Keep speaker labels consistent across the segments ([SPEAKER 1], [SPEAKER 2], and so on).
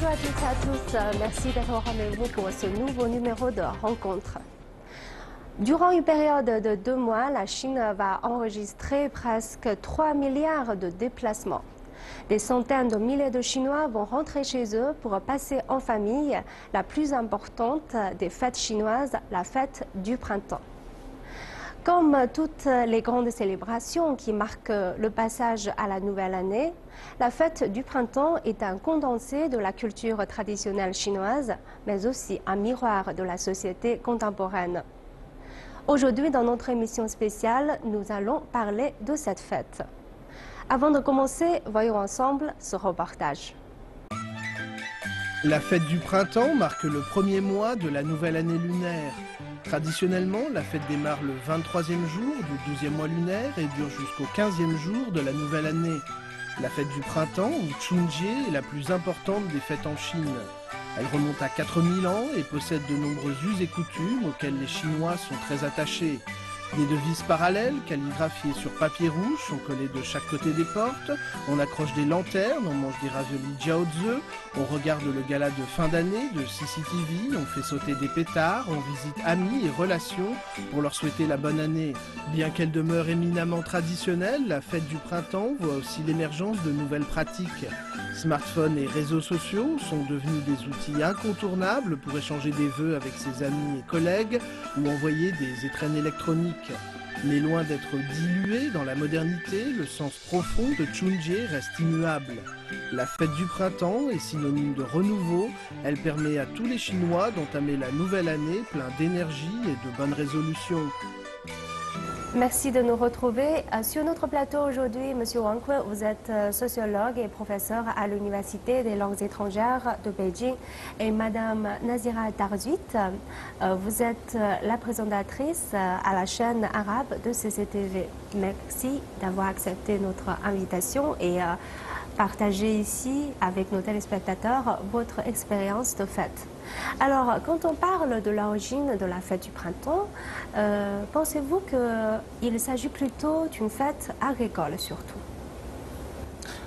[SPEAKER 1] à toutes et à tous, merci d'être au rendez-vous pour ce nouveau numéro de Rencontre. Durant une période de 2 mois, la Chine va enregistrer presque 3 milliards de déplacements. Des centaines de milliers de Chinois vont rentrer chez eux pour passer en famille la plus importante des fêtes chinoises, la fête du printemps. Comme toutes les grandes célébrations qui marquent le passage à la nouvelle année, la fête du printemps est un condensé de la culture traditionnelle chinoise, mais aussi un miroir de la société contemporaine. Aujourd'hui, dans notre émission spéciale, nous allons parler de cette fête. Avant de commencer, voyons ensemble ce reportage.
[SPEAKER 2] La fête du printemps marque le premier mois de la nouvelle année lunaire. Traditionnellement, la fête démarre le 23e jour du 12e mois lunaire et dure jusqu'au 15e jour de la nouvelle année. La fête du printemps, ou Chunjie, est la plus importante des fêtes en Chine. Elle remonte à 4000 ans et possède de nombreux us et coutumes auxquels les Chinois sont très attachés. Des devises parallèles, calligraphiées sur papier rouge, sont collées de chaque côté des portes. On accroche des lanternes, on mange des raviolis jiaozi, on regarde le gala de fin d'année de CCTV, on fait sauter des pétards, on visite amis et relations pour leur souhaiter la bonne année. Bien qu'elle demeure éminemment traditionnelle, la fête du printemps voit aussi l'émergence de nouvelles pratiques. Smartphones et réseaux sociaux sont devenus des outils incontournables pour échanger des vœux avec ses amis et collègues ou envoyer des étrennes électroniques. Mais loin d'être dilué dans la modernité, le sens profond de Chunjie reste immuable. La fête du printemps est synonyme de renouveau. Elle permet à tous les Chinois d'entamer la nouvelle année plein d'énergie et de bonnes résolutions.
[SPEAKER 1] Merci de nous retrouver. Sur notre plateau aujourd'hui, Monsieur Wang Kun, vous êtes sociologue et professeur à l'Université des langues étrangères de Beijing. Et Madame Nazira Darzuit, vous êtes la présentatrice à la chaîne arabe de CCTV. Merci d'avoir accepté notre invitation et partager ici avec nos téléspectateurs votre expérience de fête. Alors, quand on parle de l'origine de la fête du printemps, pensez-vous qu'il s'agit plutôt d'une fête agricole surtout?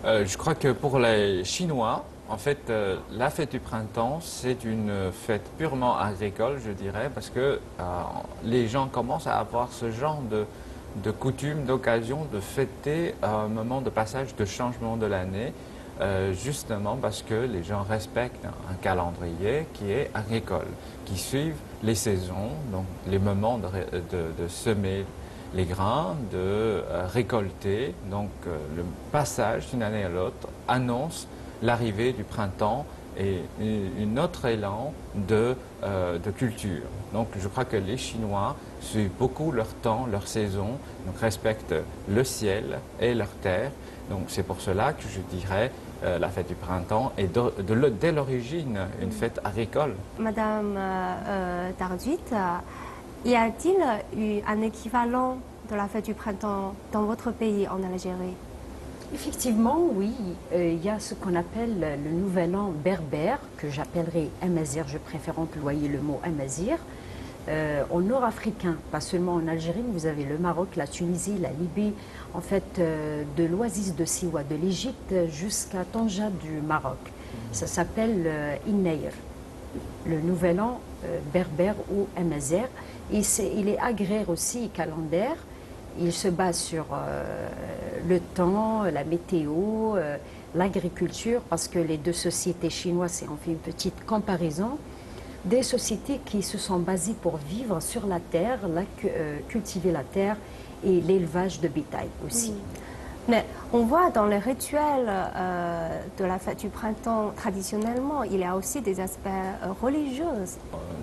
[SPEAKER 3] Je crois que pour les Chinois, en fait, la fête du printemps, c'est une fête purement agricole, je dirais, parce que les gens commencent à avoir ce genre de coutume, d'occasion de fêter un moment de passage, de changement de l'année, justement parce que les gens respectent un calendrier qui est agricole, qui suivent les saisons, donc les moments de semer les grains, de récolter. Donc le passage d'une année à l'autre annonce l'arrivée du printemps et un autre élan de culture. Donc je crois que les Chinois suivent beaucoup leur temps, leur saison, donc respectent le ciel et leur terre. Donc c'est pour cela que je dirais la fête du printemps est dès l'origine une fête agricole.
[SPEAKER 1] Madame Darzuit, y a-t-il eu un équivalent de la fête du printemps dans votre pays, en Algérie?
[SPEAKER 4] Effectivement, oui. Il y a ce qu'on appelle le nouvel an berbère, que j'appellerai Amazir, je préfère employer le mot Amazir. Au nord africain, pas seulement en Algérie, mais vous avez le Maroc, la Tunisie, la Libye, en fait de l'oasis de Siwa de l'Égypte jusqu'à Tanja du Maroc. Ça s'appelle Innair, le nouvel an berbère ou Amazir. Il est agraire aussi calendaire. Il se base sur le temps, la météo, l'agriculture, parce que les deux sociétés chinoises, si on fait une petite comparaison, des sociétés qui se sont basées pour vivre sur la terre, cultiver la terre et l'élevage de bétail aussi.
[SPEAKER 1] Mais on voit dans les rituels de la fête du printemps, traditionnellement, il y a aussi des aspects religieux.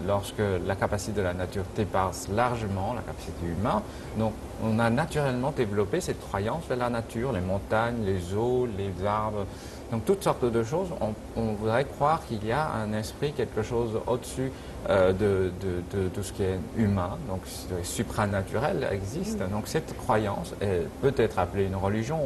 [SPEAKER 3] Lorsque la capacité de la nature dépasse largement la capacité humaine, donc on a naturellement développé cette croyance vers la nature, les montagnes, les eaux, les arbres, donc toutes sortes de choses. On voudrait croire qu'il y a un esprit, quelque chose au-dessus de tout ce qui est humain, donc supranaturel existe. Donc cette croyance peut être appelée une religion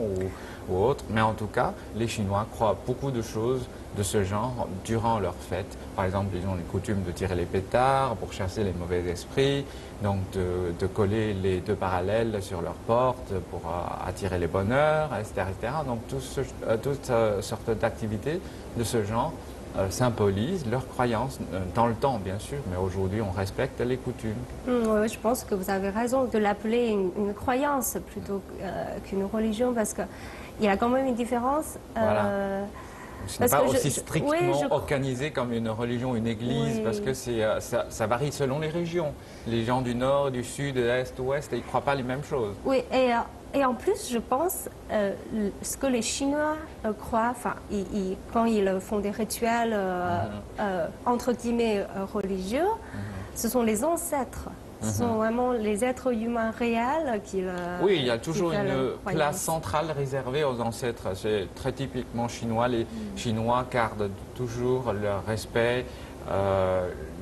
[SPEAKER 3] ou autre, mais en tout cas, les Chinois croient beaucoup de choses de ce genre durant leurs fêtes. Par exemple, ils ont les coutumes de tirer les pétards pour chasser les mauvais esprits, donc de coller les deux parallèles sur leurs portes pour attirer les bonheurs, etc. etc. Donc toutes sortes d'activités de ce genre symbolisent leurs croyances, dans le temps bien sûr, mais aujourd'hui on respecte les coutumes.
[SPEAKER 1] Oui, je pense que vous avez raison de l'appeler une croyance plutôt qu'une religion, parce qu'il y a quand même une différence.
[SPEAKER 3] Voilà. Ce n'est pas aussi strictement organisé comme une religion, une église, parce que ça varie selon les régions. Les gens du nord, du sud, de l'est, ouest, ils ne croient pas les mêmes choses.
[SPEAKER 1] Oui, et en plus, je pense, ce que les Chinois croient, quand ils font des rituels, entre guillemets, religieux, ce sont les ancêtres. Ce sont vraiment les êtres humains réels qui...
[SPEAKER 3] oui, il y a toujours une place centrale réservée aux ancêtres. C'est très typiquement chinois. Les Chinois gardent toujours leur respect,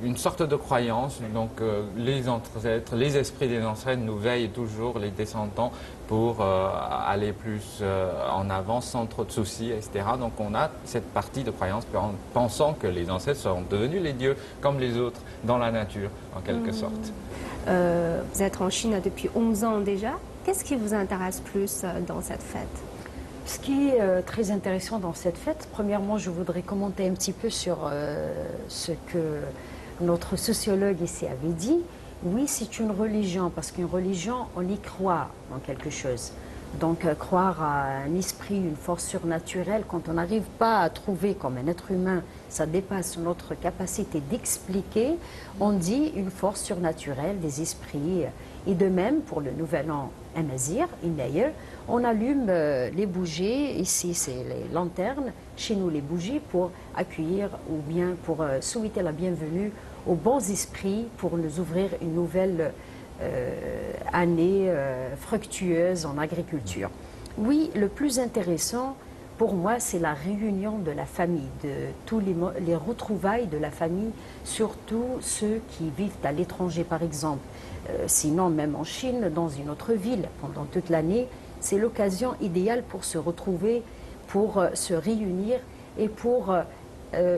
[SPEAKER 3] une sorte de croyance. Donc les ancêtres, les esprits des ancêtres nous veillent toujours, les descendants, pour aller plus en avant sans trop de soucis, etc. Donc on a cette partie de croyance pensant que les ancêtres sont devenus les dieux comme les autres dans la nature, en quelque sorte.
[SPEAKER 1] Vous êtes en Chine depuis 11 ans déjà. Qu'est-ce qui vous intéresse plus dans cette fête?
[SPEAKER 4] Ce qui est très intéressant dans cette fête, premièrement, je voudrais commenter un petit peu sur ce que notre sociologue ici avait dit. Oui, c'est une religion, parce qu'une religion, on y croit en quelque chose. Donc, croire à un esprit, une force surnaturelle, quand on n'arrive pas à trouver comme un être humain, ça dépasse notre capacité d'expliquer, on dit une force surnaturelle, des esprits. Et de même, pour le nouvel an amazigh, on allume les bougies, ici c'est les lanternes, chez nous les bougies, pour accueillir ou bien pour souhaiter la bienvenue aux bons esprits, pour nous ouvrir une nouvelle année fructueuse en agriculture. Oui, le plus intéressant pour moi, c'est la réunion de la famille, de tous les retrouvailles de la famille, surtout ceux qui vivent à l'étranger par exemple. Sinon, même en Chine, dans une autre ville, pendant toute l'année, c'est l'occasion idéale pour se retrouver, pour se réunir et pour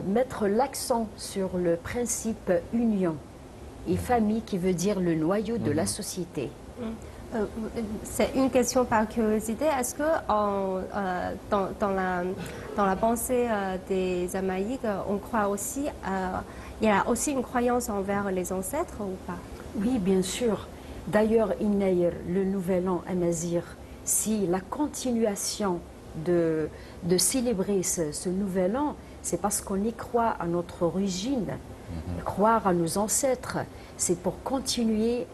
[SPEAKER 4] mettre l'accent sur le principe union. Et famille qui veut dire le noyau de la société.
[SPEAKER 1] C'est une question par curiosité. Est-ce que dans la pensée des Amaïques, on croit aussi, il y a aussi une croyance envers les ancêtres ou pas?
[SPEAKER 4] Oui, bien sûr. D'ailleurs, le nouvel an amazigh, si la continuation de célébrer ce nouvel an, c'est parce qu'on y croit à notre origine. Croire à nos ancêtres, c'est pour continuer,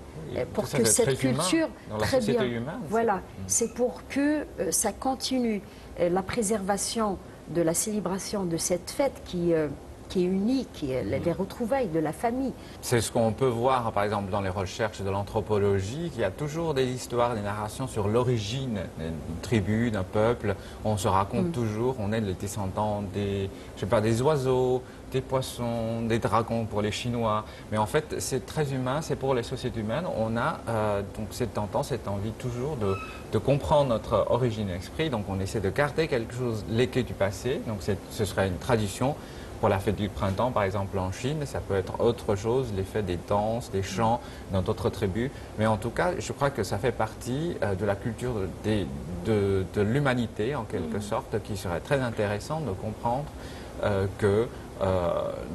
[SPEAKER 4] pour que cette culture, très bien, voilà, c'est pour que ça continue, la préservation de la célébration de cette fête qui est unique, qui est les retrouvailles de la famille.
[SPEAKER 3] C'est ce qu'on peut voir, par exemple, dans les recherches de l'anthropologie, qu'il y a toujours des histoires, des narrations sur l'origine d'une tribu, d'un peuple. On se raconte toujours, on est les descendants des, je sais pas, des oiseaux, des poissons, des dragons pour les Chinois. Mais en fait, c'est très humain, c'est pour les sociétés humaines. On a donc cette tendance, cette envie toujours de comprendre notre origine esprit. Donc on essaie de garder quelque chose légué du passé. Donc ce serait une tradition. Pour la fête du printemps, par exemple en Chine, ça peut être autre chose, les fêtes des danses, des chants dans d'autres tribus. Mais en tout cas, je crois que ça fait partie de la culture de l'humanité, en quelque sorte, qui serait très intéressant de comprendre que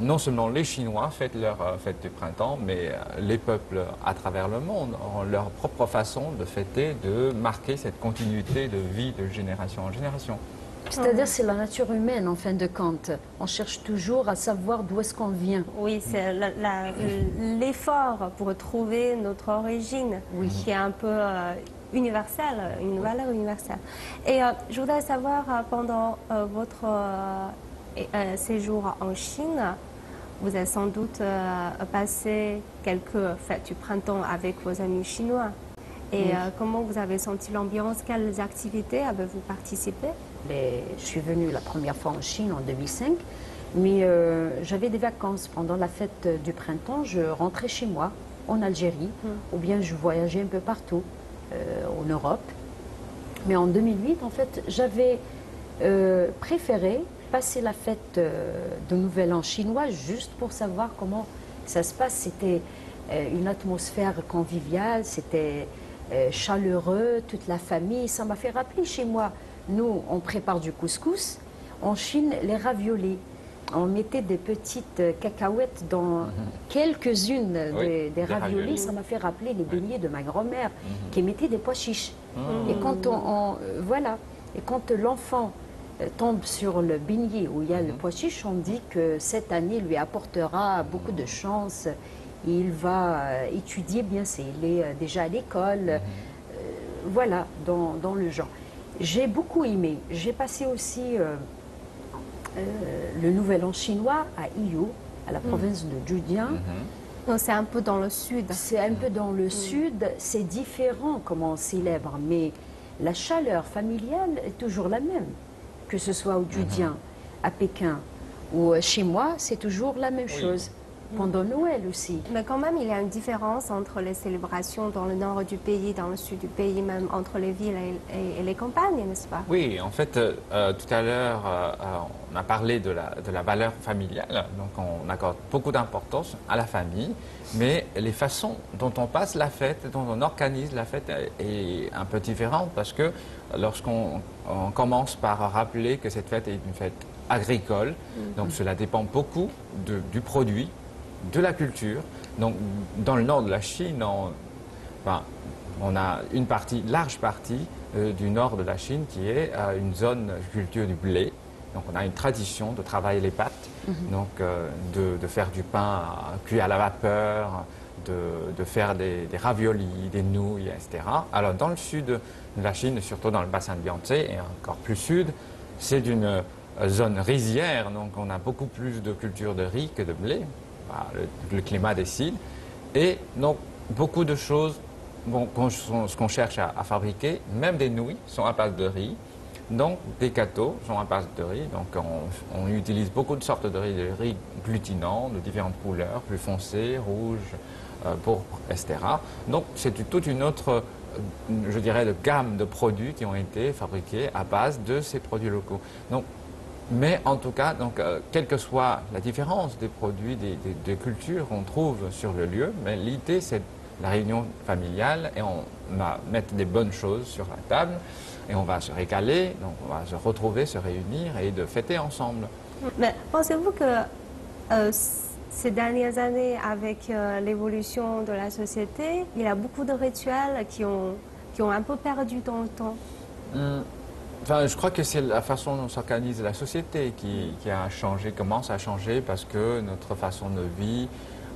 [SPEAKER 3] non seulement les Chinois fêtent leur fête du printemps, mais les peuples à travers le monde ont leur propre façon de fêter, de marquer cette continuité de vie de génération en génération.
[SPEAKER 4] C'est-à-dire c'est la nature humaine en fin de compte. On cherche toujours à savoir d'où est-ce qu'on vient.
[SPEAKER 1] Oui, c'est l'effort pour trouver notre origine qui est un peu universelle, une valeur universelle. Et je voudrais savoir, pendant votre séjour en Chine, vous avez sans doute passé quelques fêtes du printemps avec vos amis chinois. Et comment vous avez senti l'ambiance? Quelles activités avez-vous participé?
[SPEAKER 4] Je suis venue la première fois en Chine en 2005, mais j'avais des vacances. Pendant la fête du printemps, je rentrais chez moi, en Algérie, ou bien je voyageais un peu partout en Europe. Mais en 2008, en fait, j'avais préféré passer la fête de Nouvel An chinois juste pour savoir comment ça se passe. C'était une atmosphère conviviale, c'était chaleureux, toute la famille. Ça m'a fait rappeler chez moi. Nous, on prépare du couscous. En Chine, les raviolis. On mettait des petites cacahuètes dans quelques-unes des raviolis. Ça m'a fait rappeler les beignets de ma grand-mère qui mettait des pois chiches. Et quand voilà, et quand l'enfant tombe sur le beignet où il y a le pois chiche, on dit que cette année lui apportera beaucoup de chance. Il va étudier bien, il est déjà à l'école. Voilà, dans le genre. J'ai beaucoup aimé. J'ai passé aussi le Nouvel An chinois à Iyo, à la province de Zhejiang.
[SPEAKER 1] Donc c'est un peu dans le sud.
[SPEAKER 4] C'est un peu dans le sud. C'est différent comment on célèbre, mais la chaleur familiale est toujours la même. Que ce soit au Zhejiang, à Pékin ou chez moi, c'est toujours la même chose. Pendant Noël aussi.
[SPEAKER 1] Mais quand même, il y a une différence entre les célébrations dans le nord du pays, dans le sud du pays, même entre les villes et les campagnes, n'est-ce pas?
[SPEAKER 3] Oui, en fait, tout à l'heure, on a parlé de la valeur familiale, donc on accorde beaucoup d'importance à la famille, mais les façons dont on passe la fête, dont on organise la fête est un peu différente, parce que lorsqu'on commence par rappeler que cette fête est une fête agricole, donc cela dépend beaucoup du produit, de la culture. Donc, dans le nord de la Chine, on a une large partie du nord de la Chine qui est une zone culture du blé. Donc, on a une tradition de travailler les pâtes, donc de faire du pain cuit à la vapeur, de faire des raviolis, des nouilles, etc. Alors, dans le sud de la Chine, surtout dans le bassin de Yangtze et encore plus sud, c'est une zone rizière, donc on a beaucoup plus de culture de riz que de blé. Le climat décide. Et donc, beaucoup de choses, ce qu'on cherche à fabriquer, même des nouilles, sont à base de riz. Donc, des gâteaux sont à base de riz. Donc, on utilise beaucoup de sortes de riz glutinants, de différentes couleurs, plus foncé, rouge, pourpre, etc. Donc, c'est toute une autre, je dirais, de gamme de produits qui ont été fabriqués à base de ces produits locaux. Donc, mais en tout cas, donc, quelle que soit la différence des produits, des cultures qu'on trouve sur le lieu, mais l'idée c'est la réunion familiale et on va mettre des bonnes choses sur la table et on va se régaler, donc on va se retrouver, se réunir et de fêter ensemble.
[SPEAKER 1] Mais pensez-vous que ces dernières années, avec l'évolution de la société, il y a beaucoup de rituels qui ont un peu perdu dans le temps?
[SPEAKER 3] Enfin, je crois que c'est la façon dont s'organise la société qui a changé, commence à changer parce que notre façon de vie,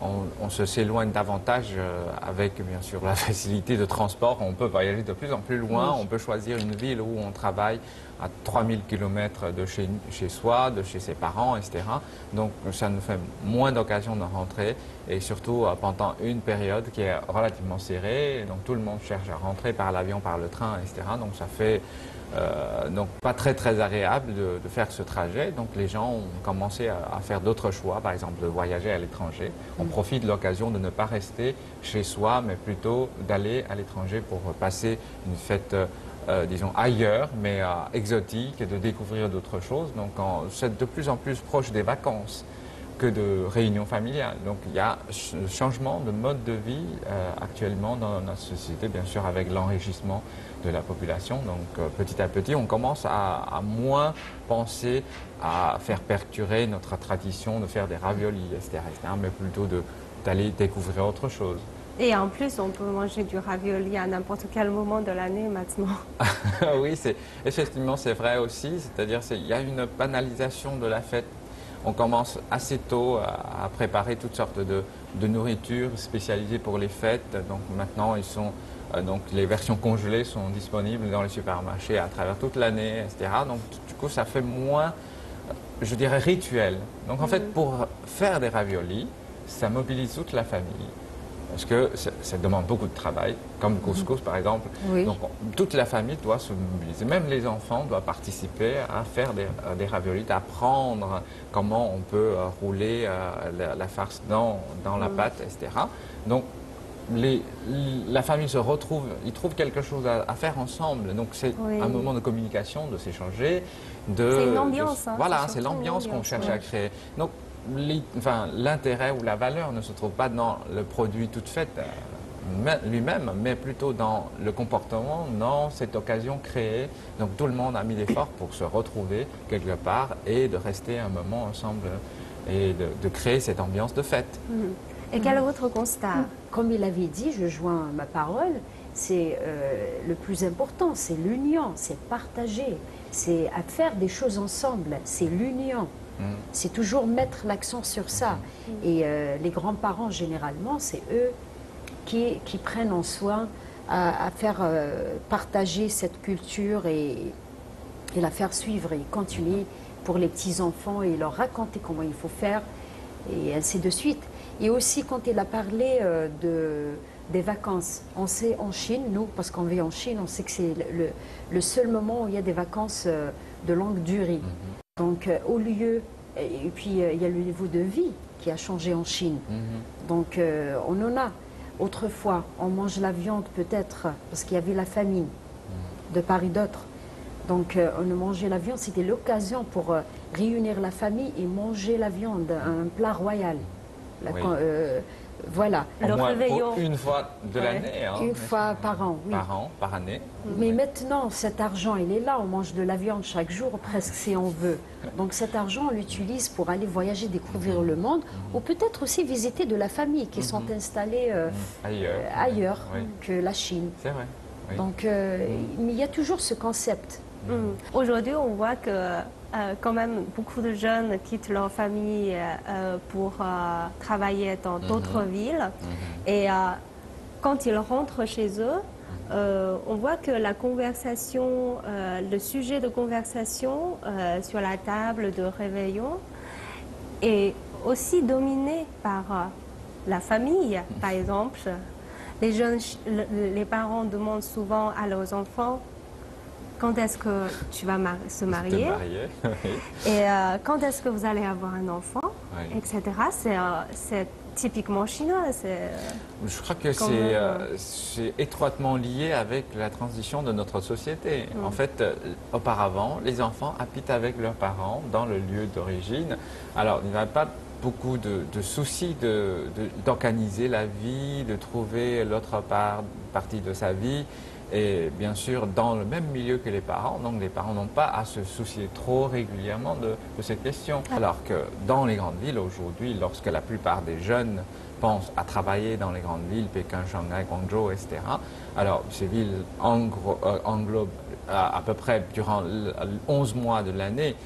[SPEAKER 3] on s'éloigne davantage avec bien sûr la facilité de transport. On peut voyager de plus en plus loin, on peut choisir une ville où on travaille à 3000 km de chez soi, de chez ses parents, etc. Donc ça nous fait moins d'occasions de rentrer et surtout pendant une période qui est relativement serrée. Donc tout le monde cherche à rentrer par l'avion, par le train, etc. Donc ça fait donc pas très agréable de faire ce trajet. Donc les gens ont commencé à faire d'autres choix, par exemple de voyager à l'étranger. On profite de l'occasion de ne pas rester chez soi, mais plutôt d'aller à l'étranger pour passer une fête, disons, ailleurs, mais exotique, et de découvrir d'autres choses. Donc c'est de plus en plus proche des vacances que de réunions familiales. Donc il y a un changement de mode de vie actuellement dans notre société, bien sûr avec l'enrichissement de la population. Donc petit à petit, on commence à moins penser à faire perdurer notre tradition de faire des raviolis, etc., mais plutôt d'aller découvrir autre chose.
[SPEAKER 1] Et en plus, on peut manger du ravioli à n'importe quel moment de l'année maintenant.
[SPEAKER 3] Oui, effectivement, c'est vrai aussi. C'est-à-dire qu'il y a une banalisation de la fête. On commence assez tôt à préparer toutes sortes de nourritures spécialisées pour les fêtes. Donc maintenant, donc les versions congelées sont disponibles dans les supermarchés à travers toute l'année, etc. Donc du coup, ça fait moins, je dirais, rituel. Donc en fait, pour faire des raviolis, ça mobilise toute la famille. Parce que ça demande beaucoup de travail, comme le couscous par exemple.
[SPEAKER 4] Oui.
[SPEAKER 3] Donc toute la famille doit se mobiliser, même les enfants doivent participer à faire des raviolis, d'apprendre comment on peut rouler la farce dans la pâte, etc. Donc la famille se retrouve, ils trouvent quelque chose à faire ensemble. Donc c'est un moment de communication, de s'échanger.
[SPEAKER 1] C'est une ambiance.
[SPEAKER 3] Voilà, c'est l'ambiance qu'on cherche à créer. Donc l'intérêt ou la valeur ne se trouve pas dans le produit tout fait. lui-même, mais plutôt dans le comportement, dans cette occasion créée. Donc tout le monde a mis l'effort pour se retrouver quelque part et de rester un moment ensemble et de créer cette ambiance de fête.
[SPEAKER 1] Et quel est votre constat?
[SPEAKER 4] Comme il avait dit, je joins ma parole, c'est le plus important, c'est l'union, c'est partager, c'est à faire des choses ensemble, c'est l'union. C'est toujours mettre l'accent sur ça. Et les grands-parents, généralement, c'est eux qui prennent en soin à faire partager cette culture et la faire suivre et continuer pour les petits-enfants et leur raconter comment il faut faire et ainsi de suite. Et aussi, quand il a parlé des vacances, on sait en Chine, nous, parce qu'on vit en Chine, on sait que c'est le seul moment où il y a des vacances de longue durée. Donc, au lieu... Et puis, il y a le niveau de vie qui a changé en Chine. Donc, on en a. Autrefois, on mange la viande peut-être parce qu'il y avait la famine de part et d'autre. Donc, on mangeait la viande, c'était l'occasion pour réunir la famille et manger la viande, un plat royal. Voilà.
[SPEAKER 3] Au moins pour une fois de l'année. Hein,
[SPEAKER 4] une fois par an, oui.
[SPEAKER 3] Par année.
[SPEAKER 4] Mais maintenant, cet argent, il est là. On mange de la viande chaque jour, presque si on veut. Donc cet argent, on l'utilise pour aller voyager, découvrir le monde, ou peut-être aussi visiter de la famille qui sont installées ailleurs que la Chine.
[SPEAKER 3] C'est vrai. Oui.
[SPEAKER 4] Donc il y a toujours ce concept.
[SPEAKER 1] Aujourd'hui, on voit que quand même beaucoup de jeunes quittent leur famille pour travailler dans d'autres villes. Et quand ils rentrent chez eux, on voit que la conversation, le sujet de conversation sur la table de réveillon est aussi dominé par la famille. Par exemple, les parents demandent souvent à leurs enfants: quand est-ce que tu vas se marier? Et quand est-ce que vous allez avoir un enfant? Etc. C'est typiquement chinois.
[SPEAKER 3] Je crois que c'est étroitement lié avec la transition de notre société. En fait, auparavant, les enfants habitent avec leurs parents dans le lieu d'origine. Alors, il n'y a pas beaucoup de soucis d'organiser la vie, de trouver l'autre partie de sa vie. Et bien sûr, dans le même milieu que les parents, donc les parents n'ont pas à se soucier trop régulièrement de cette question. Alors que dans les grandes villes aujourd'hui, lorsque la plupart des jeunes pensent à travailler dans les grandes villes, Pékin, Shanghai, Guangzhou, etc., alors ces villes englobent à peu près durant 11 mois de l'année,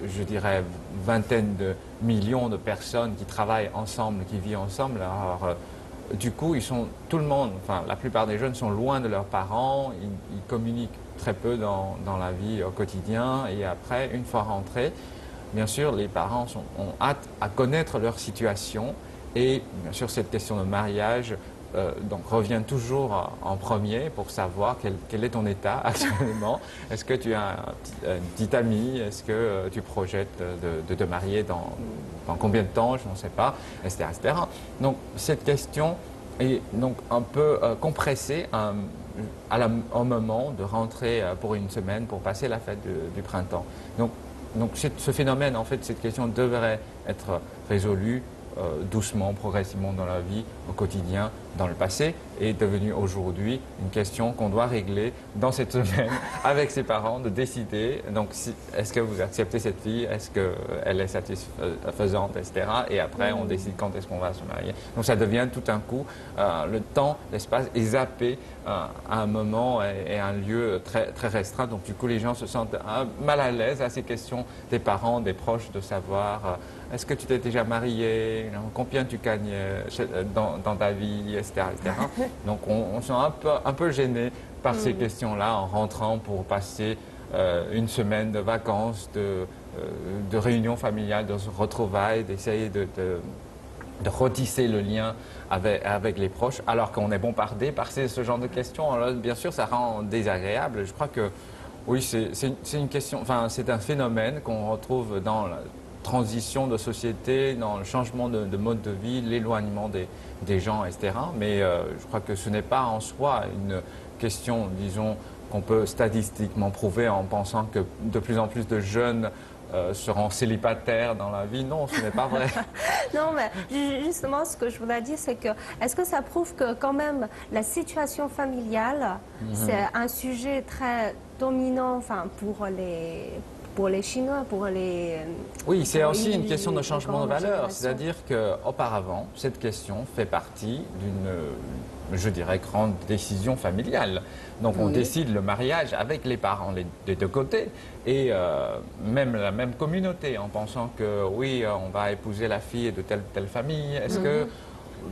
[SPEAKER 3] je dirais vingtaine de millions de personnes qui travaillent ensemble, qui vivent ensemble. Alors, du coup, tout le monde, enfin la plupart des jeunes sont loin de leurs parents, ils communiquent très peu dans la vie au quotidien et après, une fois rentrés, bien sûr, les parents ont hâte à connaître leur situation et bien sûr, cette question de mariage donc revient toujours en premier pour savoir quel est ton état actuellement. Est-ce que tu as une petite amie? Est-ce que tu projettes de te marier dans combien de temps? Je ne sais pas, etc., etc. Donc cette question est donc un peu compressée au moment de rentrer pour une semaine pour passer la fête du printemps. Donc ce phénomène, en fait, cette question devrait être résolue doucement, progressivement dans la vie, au quotidien, dans le passé, est devenue aujourd'hui une question qu'on doit régler dans cette semaine avec ses parents, de décider, donc est-ce que vous acceptez cette fille, est-ce qu'elle est satisfaisante, etc. Et après, on décide quand est-ce qu'on va se marier. Donc ça devient tout un coup, le temps, l'espace est zappé à un moment et un lieu très, très restreint. Donc du coup, les gens se sentent mal à l'aise à ces questions des parents, des proches, de savoir est-ce que tu t'es déjà marié, combien tu gagnes dans ta vie, etc. etc. Donc on se sent un peu gêné par ces questions-là en rentrant pour passer une semaine de vacances, de réunions familiales, de retrouvailles, d'essayer de retisser le lien avec les proches, alors qu'on est bombardé par ce genre de questions. Alors, bien sûr, ça rend désagréable. Je crois que oui, c'est une question, enfin, c'est un phénomène qu'on retrouve dans la transition de société, dans le changement de mode de vie, l'éloignement des gens, etc. Mais je crois que ce n'est pas en soi une question, disons, qu'on peut statistiquement prouver en pensant que de plus en plus de jeunes seront célibataires dans la vie. Non, ce n'est pas vrai.
[SPEAKER 1] Non, mais justement, ce que je voulais dire, c'est que est-ce que ça prouve que quand même la situation familiale, c'est un sujet très dominant, enfin, pour les Chinois, pour les...
[SPEAKER 3] Oui, c'est aussi
[SPEAKER 1] oui,
[SPEAKER 3] une question de
[SPEAKER 1] les
[SPEAKER 3] changement de
[SPEAKER 1] grandes
[SPEAKER 3] valeur.
[SPEAKER 1] générations.
[SPEAKER 3] C'est-à-dire qu'auparavant, cette question fait partie d'une, je dirais, grande décision familiale. Donc on
[SPEAKER 4] Oui.
[SPEAKER 3] décide le mariage avec les parents des deux côtés et même la même communauté en pensant que oui, on va épouser la fille de telle famille. Est-ce que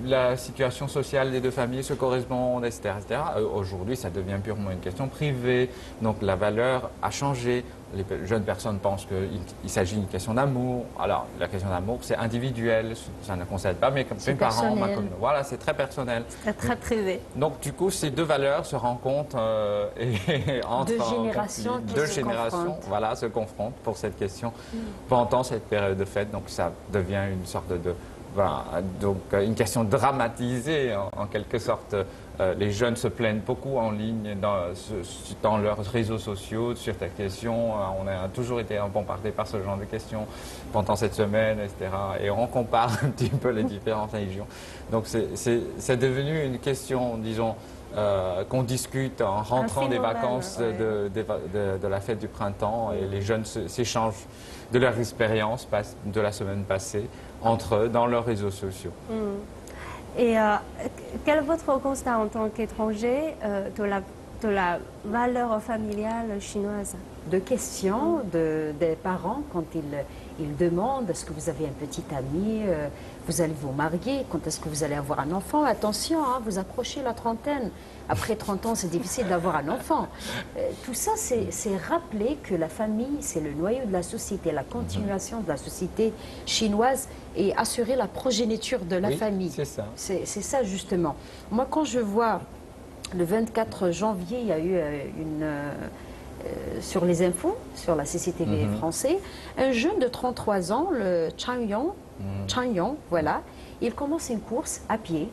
[SPEAKER 3] la situation sociale des deux familles se correspond, etc., etc. Aujourd'hui, ça devient purement une question privée. Donc la valeur a changé. Les jeunes personnes pensent qu'il s'agit d'une question d'amour. Alors, la question d'amour, c'est individuel. Ça ne concerne pas mes parents, ma commune. Voilà, c'est très personnel.
[SPEAKER 1] C'est très privé.
[SPEAKER 3] Donc, du coup, ces deux valeurs se rencontrent et entrent
[SPEAKER 4] Deux
[SPEAKER 3] en
[SPEAKER 4] générations
[SPEAKER 3] conflit.
[SPEAKER 4] qui
[SPEAKER 3] Deux
[SPEAKER 4] se
[SPEAKER 3] générations,
[SPEAKER 4] confrontent.
[SPEAKER 3] voilà, se confrontent pour cette question pendant cette période de fête. Donc, ça devient une sorte donc une question dramatisée en quelque sorte. Les jeunes se plaignent beaucoup en ligne dans leurs réseaux sociaux sur cette question. On a toujours été bombardé par ce genre de questions pendant cette semaine, etc. Et on compare un petit peu les différentes religions. Donc c'est devenu une question, disons, qu'on discute en rentrant des
[SPEAKER 1] phénomène,
[SPEAKER 3] vacances
[SPEAKER 1] ouais.
[SPEAKER 3] de la fête du printemps et les jeunes s'échangent de leur expérience de la semaine passée entre eux dans leurs réseaux sociaux.
[SPEAKER 1] Et quel est votre constat en tant qu'étranger de la valeur familiale chinoise?
[SPEAKER 4] De questions des parents quand ils demandent est-ce que vous avez un petit ami, vous allez vous marier, quand est-ce que vous allez avoir un enfant? Attention, hein, vous approchez la trentaine. Après 30 ans, c'est difficile d'avoir un enfant. Tout ça, c'est rappeler que la famille, c'est le noyau de la société, la continuation de la société chinoise et assurer la progéniture de la
[SPEAKER 3] Oui,
[SPEAKER 4] famille.
[SPEAKER 3] c'est ça.
[SPEAKER 4] C'est ça, justement. Moi, quand je vois le 24 janvier, il y a eu sur les infos, sur la CCTV français, un jeune de 33 ans, le Chang Yong, voilà, il commence une course à pied,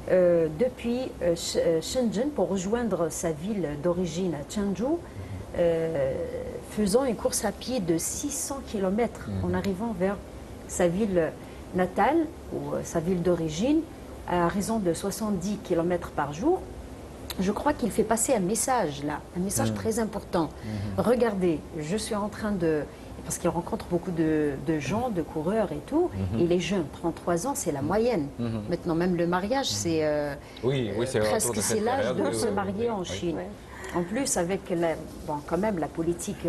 [SPEAKER 4] depuis Shenzhen pour rejoindre sa ville d'origine, Chengdu, faisant une course à pied de 600 km en arrivant vers sa ville natale ou sa ville d'origine à raison de 70 km par jour. Je crois qu'il fait passer un message là, un message très important. Regardez, je suis en train de... Parce qu'il rencontre beaucoup de gens, de coureurs et tout. Et les jeunes, 33 ans, c'est la moyenne. Maintenant, même le mariage, c'est
[SPEAKER 3] c'est
[SPEAKER 4] presque c'est l'âge de se marier en
[SPEAKER 3] oui.
[SPEAKER 4] Chine.
[SPEAKER 1] Ouais.
[SPEAKER 4] En plus, avec quand même la politique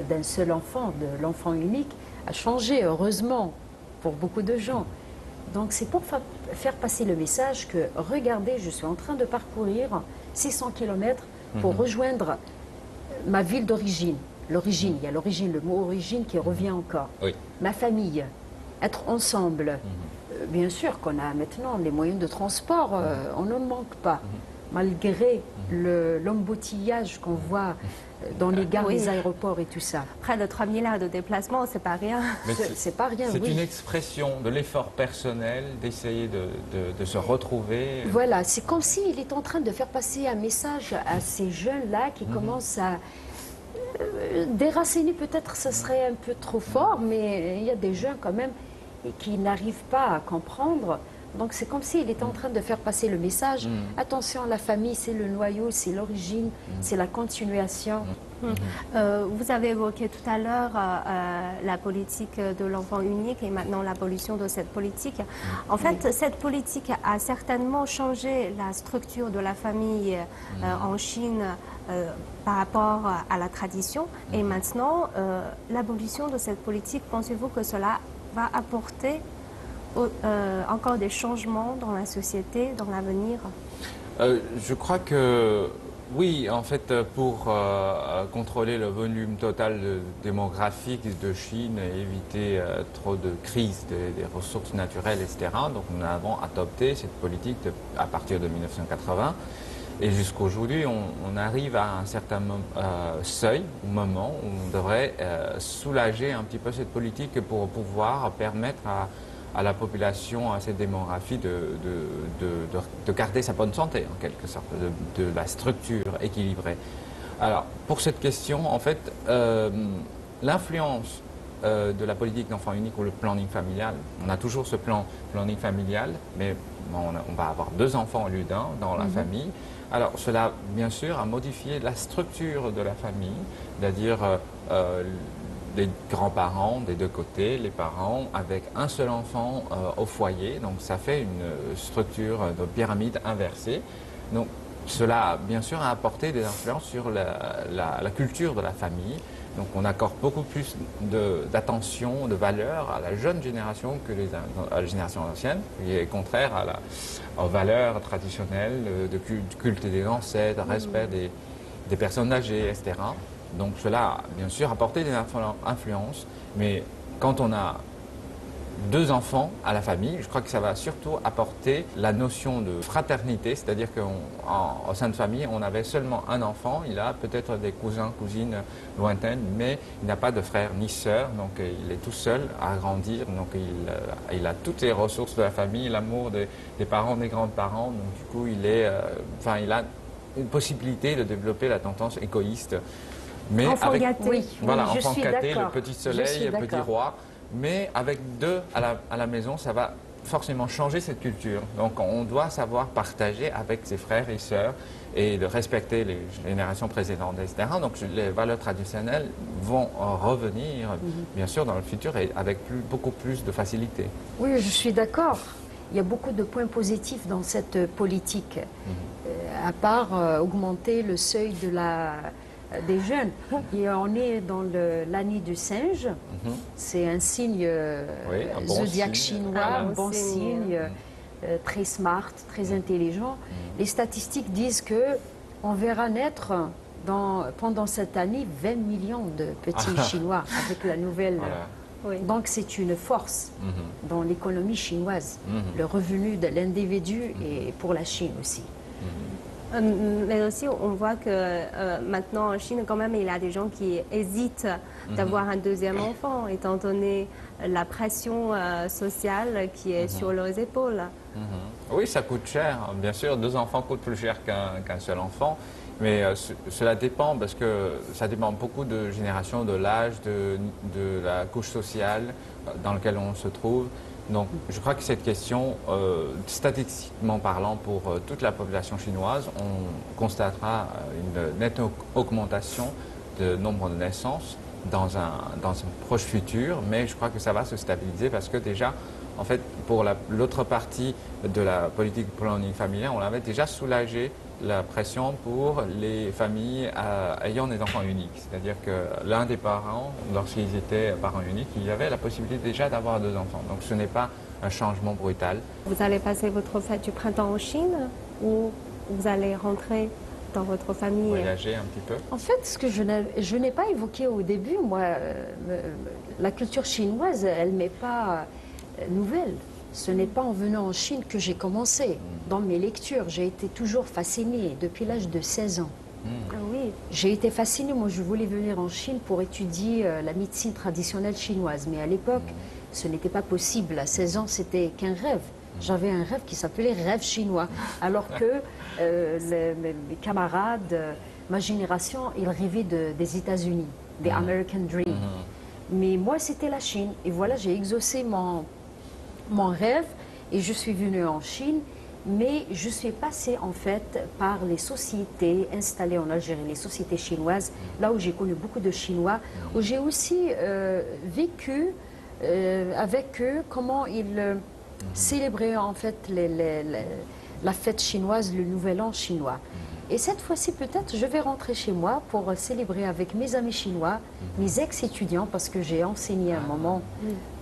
[SPEAKER 4] d'un seul enfant, de l'enfant unique, a changé, heureusement, pour beaucoup de gens. Donc c'est pour faire passer le message que, regardez, je suis en train de parcourir 600 km pour rejoindre ma ville d'origine. L'origine, il y a l'origine, le mot origine qui revient encore.
[SPEAKER 3] Oui.
[SPEAKER 4] Ma famille, être ensemble. Bien sûr qu'on a maintenant les moyens de transport, on n'en manque pas. Malgré l'embouteillage qu'on voit dans les gares,
[SPEAKER 1] Oui.
[SPEAKER 4] les aéroports et tout ça.
[SPEAKER 1] Près de 3 000 heures de déplacement, c'est pas rien.
[SPEAKER 3] Mais
[SPEAKER 4] C'est pas rien,
[SPEAKER 3] c'est
[SPEAKER 4] oui.
[SPEAKER 3] une expression de l'effort personnel d'essayer de se retrouver.
[SPEAKER 4] Voilà, c'est comme s'il est en train de faire passer un message à ces jeunes-là qui commencent à déraciner, peut-être ce serait un peu trop fort, mais il y a des jeunes quand même qui n'arrivent pas à comprendre. Donc c'est comme s'il était en train de faire passer le message. Attention, la famille, c'est le noyau, c'est l'origine, c'est la continuation.
[SPEAKER 1] Vous avez évoqué tout à l'heure la politique de l'enfant unique et maintenant l'abolition de cette politique. En fait, cette politique a certainement changé la structure de la famille en Chine par rapport à la tradition. Et maintenant, l'abolition de cette politique, pensez-vous que cela va apporter encore des changements dans la société, dans l'avenir?
[SPEAKER 3] Je crois que oui, en fait, pour contrôler le volume total démographique de Chine et éviter trop de crises des ressources naturelles, etc., donc nous avons adopté cette politique à partir de 1980. Et jusqu'aujourd'hui, on arrive à un certain seuil, moment où on devrait soulager un petit peu cette politique pour pouvoir permettre à la population, à cette démographie, de garder sa bonne santé, en quelque sorte, de la structure équilibrée. Alors, pour cette question, en fait, l'influence de la politique d'enfant unique ou le planning familial, on a toujours ce planning familial, mais on va avoir 2 enfants au lieu d'un dans la famille. Alors cela, bien sûr, a modifié la structure de la famille, c'est-à-dire les grands-parents des 2 côtés, les parents avec un seul enfant au foyer, donc ça fait une structure de pyramide inversée. Donc cela, bien sûr, a apporté des influences sur la culture de la famille. Donc on accorde beaucoup plus d'attention, de valeur à la jeune génération que à la génération ancienne, qui est contraire aux valeurs traditionnelles de culte des ancêtres, respect des personnes âgées, etc. Donc cela a bien sûr apporté des influences, mais quand on a 2 enfants à la famille, je crois que ça va surtout apporter la notion de fraternité, c'est-à-dire qu'au sein de famille, on avait seulement un enfant, il a peut-être des cousins, cousines lointaines, mais il n'a pas de frère ni sœur, donc il est tout seul à grandir, donc il a toutes les ressources de la famille, l'amour des parents, des grands-parents, donc du coup il a une possibilité de développer la tendance égoïste. Mais
[SPEAKER 1] enfant gâté.
[SPEAKER 4] Oui,
[SPEAKER 3] voilà,
[SPEAKER 4] je
[SPEAKER 3] enfant
[SPEAKER 4] suis
[SPEAKER 3] gâté, le
[SPEAKER 4] d'accord.
[SPEAKER 3] petit soleil, le petit roi. Mais avec 2 à la maison, ça va forcément changer cette culture. Donc on doit savoir partager avec ses frères et sœurs et de respecter les générations précédentes, etc. Donc les valeurs traditionnelles vont revenir, bien sûr, dans le futur et avec beaucoup plus de facilité.
[SPEAKER 4] Oui, je suis d'accord. Il y a beaucoup de points positifs dans cette politique, à part augmenter le seuil des jeunes. Et on est dans l'année du singe. C'est un signe
[SPEAKER 3] un bon
[SPEAKER 4] zodiaque
[SPEAKER 3] signe.
[SPEAKER 4] chinois, un bon signe, très smart, très intelligent. Les statistiques disent que on verra naître pendant cette année 20 millions de petits Chinois avec la nouvelle.
[SPEAKER 3] Voilà.
[SPEAKER 1] Oui.
[SPEAKER 4] Donc c'est une force dans l'économie chinoise. Le revenu de l'individu et pour la Chine aussi.
[SPEAKER 1] Mais aussi, on voit que maintenant en Chine, quand même, il y a des gens qui hésitent d'avoir un 2e enfant, étant donné la pression sociale qui est sur leurs épaules.
[SPEAKER 3] Oui, ça coûte cher. Bien sûr, 2 enfants coûtent plus cher qu'un seul enfant. Mais cela dépend parce que ça dépend beaucoup de générations, de l'âge, de la couche sociale dans laquelle on se trouve. Donc, je crois que cette question, statistiquement parlant, pour toute la population chinoise, on constatera une nette augmentation de nombre de naissances dans un proche futur, mais je crois que ça va se stabiliser parce que déjà, en fait, pour l'autre partie de la politique planning familial, on avait déjà soulagé la pression pour les familles ayant des enfants uniques. C'est-à-dire que l'un des parents, lorsqu'ils étaient parents uniques, il y avait la possibilité déjà d'avoir 2 enfants. Donc ce n'est pas un changement brutal.
[SPEAKER 1] Vous allez passer votre fête du printemps en Chine ou vous allez rentrer dans votre famille?
[SPEAKER 3] Voyager un petit peu.
[SPEAKER 4] En fait, ce que je n'ai pas évoqué au début, moi, la culture chinoise, elle m'est pas nouvelle. Ce n'est pas en venant en Chine que j'ai commencé. Dans mes lectures, j'ai été toujours fascinée depuis l'âge de 16 ans.
[SPEAKER 1] Ah oui.
[SPEAKER 4] J'ai été fascinée, moi je voulais venir en Chine pour étudier la médecine traditionnelle chinoise. Mais à l'époque, ce n'était pas possible. À 16 ans, c'était qu'un rêve. J'avais un rêve qui s'appelait rêve chinois. Alors que mes camarades, ma génération, ils rêvaient des États-Unis, des American Dream. Mais moi, c'était la Chine. Et voilà, j'ai exaucé mon rêve et je suis venue en Chine, mais je suis passée en fait par les sociétés installées en Algérie, les sociétés chinoises, là où j'ai connu beaucoup de Chinois, où j'ai aussi vécu avec eux comment ils célébraient en fait la fête chinoise, le nouvel an chinois. Et cette fois-ci, peut-être, je vais rentrer chez moi pour célébrer avec mes amis chinois, mes ex-étudiants, parce que j'ai enseigné à un moment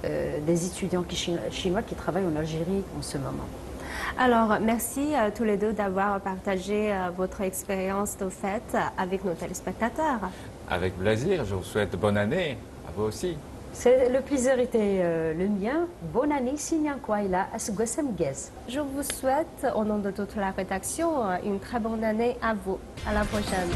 [SPEAKER 4] des étudiants chinois qui travaillent en Algérie en ce moment.
[SPEAKER 1] Alors, merci à tous les 2 d'avoir partagé votre expérience de fête avec nos téléspectateurs.
[SPEAKER 3] Avec plaisir, je vous souhaite bonne année, à vous aussi.
[SPEAKER 4] Le plaisir était le mien. Bonne année, Sinyan Kwaila, Asgwasem Gez.
[SPEAKER 1] Je vous souhaite, au nom de toute la rédaction, une très bonne année à vous. À la prochaine.